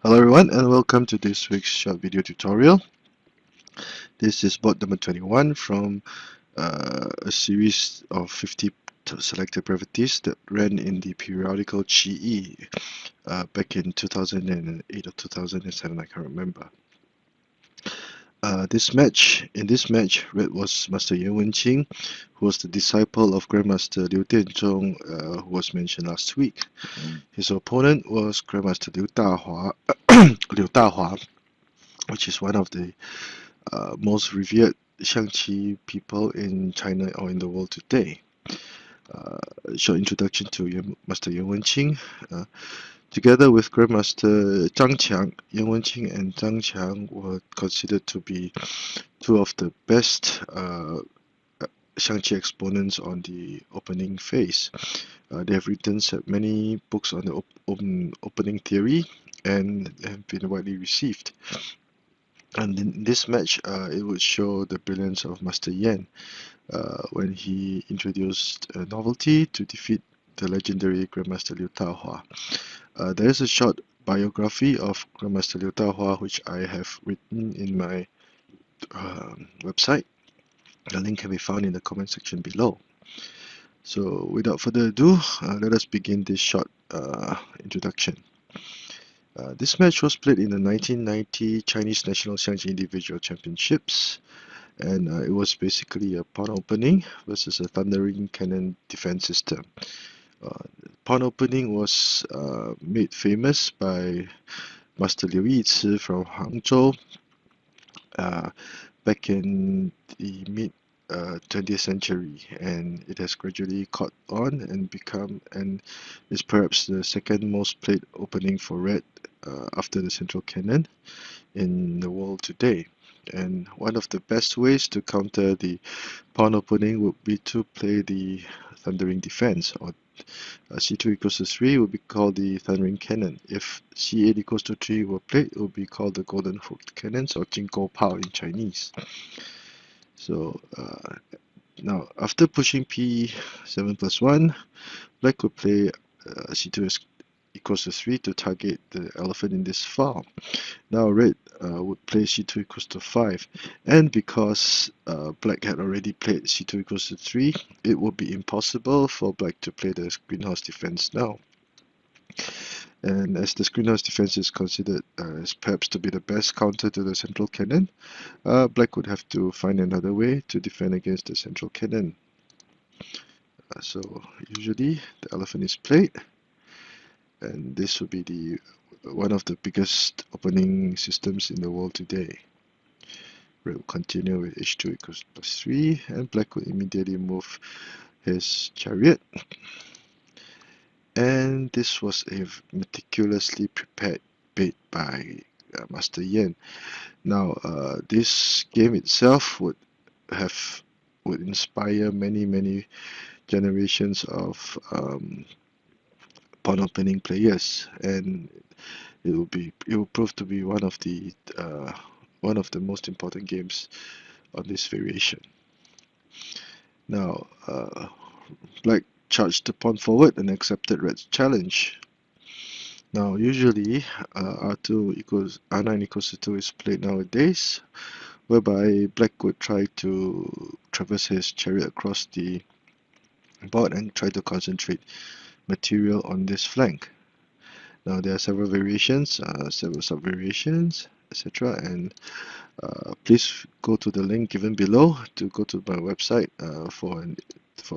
Hello everyone and welcome to this week's short video tutorial. This is board number 21 from a series of 50 selected brevities that ran in the periodical Qiyi back in 2008 or 2007, I can't remember. In this match, red was Master Wenqing, who was the disciple of Grandmaster Liu Dahua, who was mentioned last week. His opponent was Grandmaster Liu Dahua, which is one of the most revered Xiangqi people in China or in the world today. Short introduction to Master Wenqing. Together with Grandmaster Qiang, Wenqing and Qiang were considered to be two of the best Xiangqi exponents on the opening phase. They have written many books on the opening theory and have been widely received. And in this match, it would show the brilliance of Master Yan when he introduced a novelty to defeat the legendary Grandmaster Liu Dahua. There is a short biography of Grandmaster Liu Dahua which I have written in my website. The link can be found in the comment section below. So without further ado, let us begin this short introduction. This match was played in the 1990 Chinese National Xiangqi Individual Championships, and it was basically a pawn opening versus a thundering cannon defense system. Pawn opening was made famous by Master Liu Yici from Hangzhou back in the mid 20th century, and it has gradually caught on and is perhaps the second most played opening for red after the central cannon in the world today. And one of the best ways to counter the pawn opening would be to play the thundering defense, or c2 equals to 3 would be called the thundering cannon. If c8 equals to 3 were played, it would be called the golden hooked cannons, or Jingkou Pao in Chinese. So now after pushing p7 plus 1, black would play c2 equals to 3 to target the elephant in this file. Now red would play c2 equals to 5, and because black had already played c2 equals to 3, it would be impossible for black to play the greenhouse defense now. And as the greenhouse defense is considered as perhaps to be the best counter to the central cannon, black would have to find another way to defend against the central cannon. So usually the elephant is played, and this would be one of the biggest opening systems in the world today. Red will continue with h2 equals plus 3, and black will immediately move his chariot. And this was a meticulously prepared bait by Master Yan. Now, this game itself would inspire many generations of pawn opening players, and it will prove to be one of the most important games on this variation. Now, black charged the pawn forward and accepted red's challenge. Now, usually r9 equals to 2 is played nowadays, whereby black would try to traverse his chariot across the board and try to concentrate material on this flank. Now there are several variations, several sub-variations, etc. And please go to the link given below to go to my website for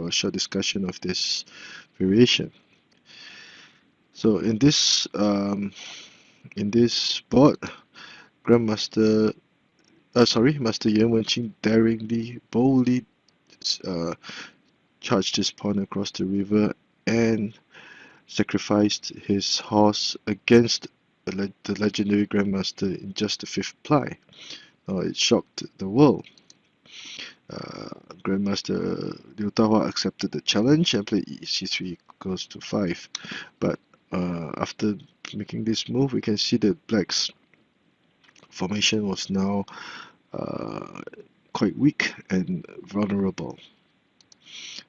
a short discussion of this variation. So in this board, Master Yan Wenqing daringly, boldly charged his pawn across the river and sacrificed his horse against the legendary Grandmaster in just the 5th ply. Now it shocked the world. Grandmaster Liu Dahua accepted the challenge and played c3 equals to 5. But after making this move, we can see that black's formation was now quite weak and vulnerable.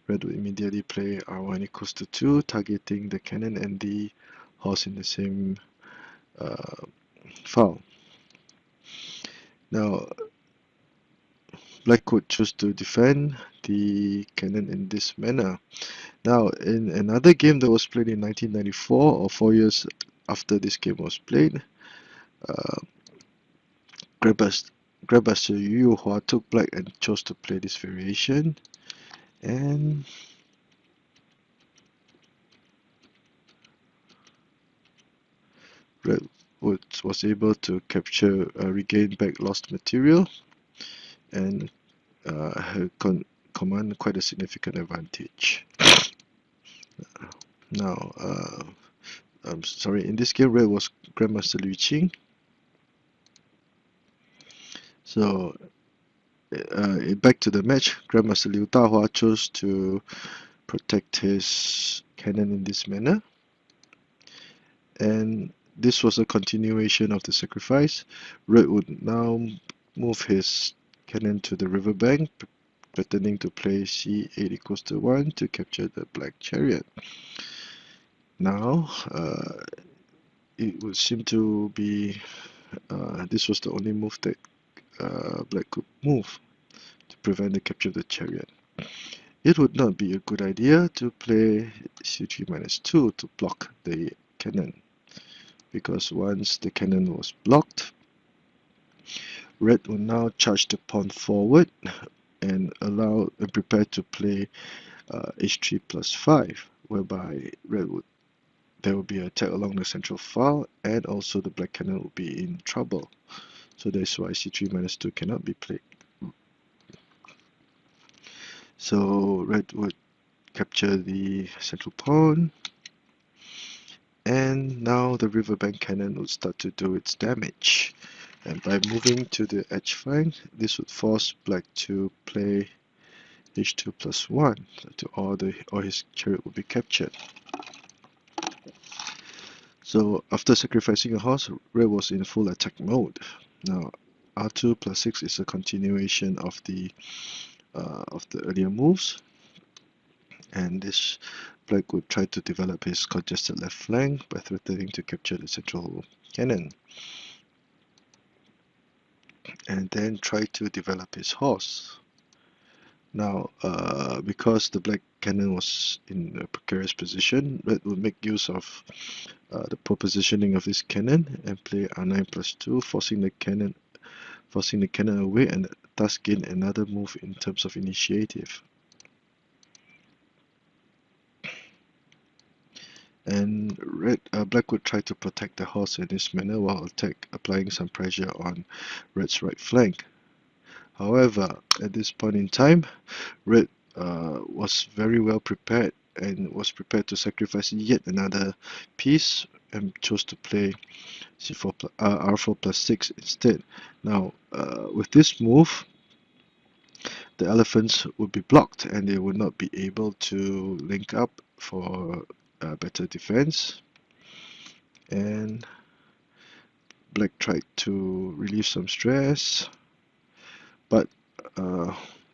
Red will immediately play r1 equals to 2, targeting the cannon and the horse in the same file. Now, black would choose to defend the cannon in this manner. Now, in another game that was played in 1994, or 4 years after this game was played, Grandmaster Liu Dahua took black and chose to play this variation, and red was able to capture, regain back lost material, and command quite a significant advantage. Now, I'm sorry, in this game, red was Grandmaster Wenqing. So, back to the match, Grandmaster Liu Dahua chose to protect his cannon in this manner, and this was a continuation of the sacrifice. Red would now move his cannon to the riverbank, pretending to play c8 equals to 1 to capture the black chariot. Now, it would seem to be this was the only move that black could move to prevent the capture of the chariot. It would not be a good idea to play c3 minus 2 to block the cannon, because once the cannon was blocked, red will now charge the pawn forward and prepare to play h3 plus 5, whereby there will be an attack along the central file, and also the black cannon will be in trouble. So that's why c3 minus 2 cannot be played. So red would capture the central pawn, and now the riverbank cannon would start to do its damage. And by moving to the edge flank, this would force black to play h2 plus 1, or his chariot will be captured. So after sacrificing a horse, red was in full attack mode. Now r2 plus 6 is a continuation of the earlier moves, and this black would try to develop his congested left flank by threatening to capture the central cannon, and then try to develop his horse. Now, because the black cannon was in a precarious position, red would make use of the poor positioning of this cannon and play r9 plus 2, forcing the cannon away, and thus gain another move in terms of initiative. And black would try to protect the horse in this manner while applying some pressure on red's right flank. However, at this point in time, red was very well prepared and was prepared to sacrifice yet another piece and chose to play r4 plus 6 instead. Now, with this move, the elephants would be blocked and they would not be able to link up for better defense. And black tried to relieve some stress, but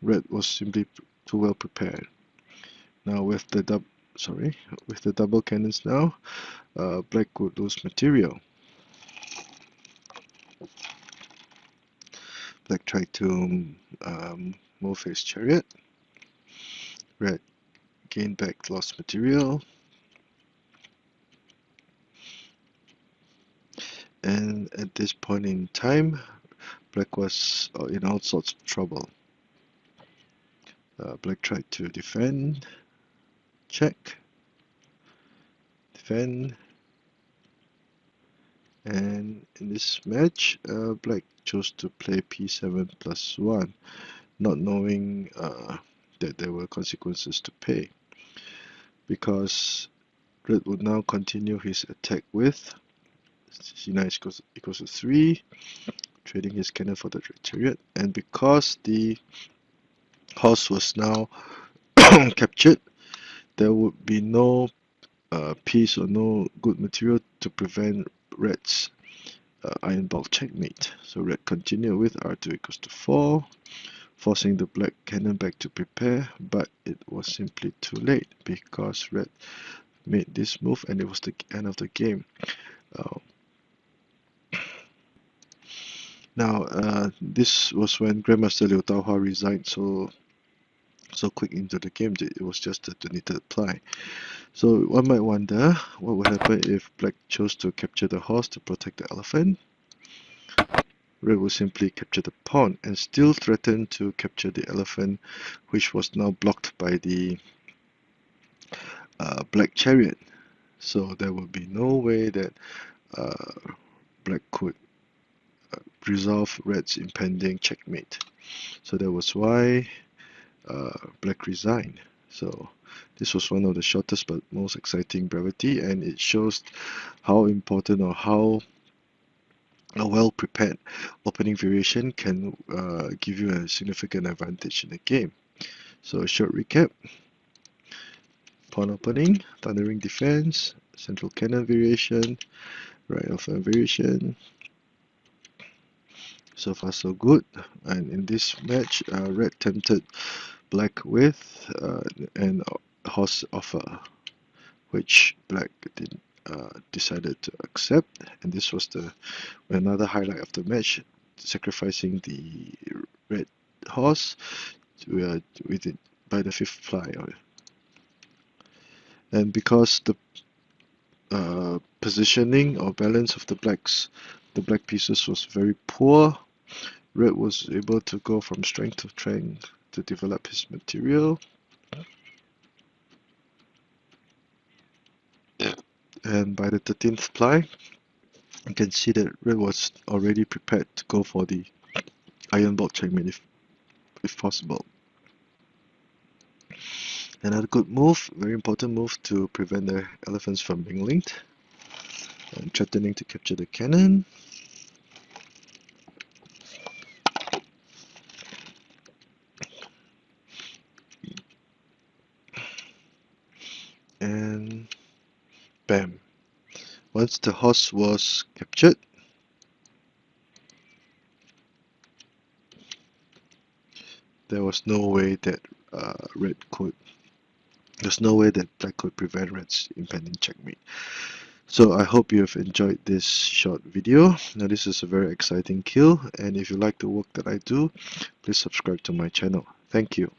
red was simply too well prepared. Now with the double cannons now, black would lose material. Black tried to move his chariot. Red gained back lost material. And at this point in time, black was in all sorts of trouble. Black tried to defend, check, defend, and in this match, black chose to play p7 plus 1, not knowing that there were consequences to pay, because red would now continue his attack with c9 equals to 3, trading his cannon for the chariot, and because the horse was now captured, there would be no piece or no good material to prevent red's iron ball checkmate. So red continued with r2 equals to 4, forcing the black cannon back to prepare, but it was simply too late because red made this move and it was the end of the game. Now, this was when Grandmaster Liu Dahua resigned so quick into the game that it was just a donated ply. So one might wonder what would happen if Black chose to capture the horse to protect the elephant. Red would simply capture the pawn and still threaten to capture the elephant, which was now blocked by the Black chariot. So there would be no way that Black could resolve Red's impending checkmate. So that was why Black resigned. So this was one of the shortest but most exciting brevity, and it shows how important or how a well-prepared opening variation can give you a significant advantage in the game. So a short recap: pawn opening, thundering defense, central cannon variation, right of variation. So far so good. And in this match, Red tempted Black with an horse offer, which Black decided to accept. And this was another highlight of the match, sacrificing the red horse by the fifth ply. And because the positioning or balance of the black pieces was very poor, Red was able to go from strength to strength to develop his material. And by the 13th ply, you can see that Red was already prepared to go for the iron bolt checkmate if possible. Another good move, very important move, to prevent the elephants from being linked and threatening to capture the cannon. And bam. Once the horse was captured, there was no way that there's no way that Black could prevent Red's impending checkmate. So I hope you have enjoyed this short video. Now this is a very exciting kill, and if you like the work that I do, please subscribe to my channel. Thank you.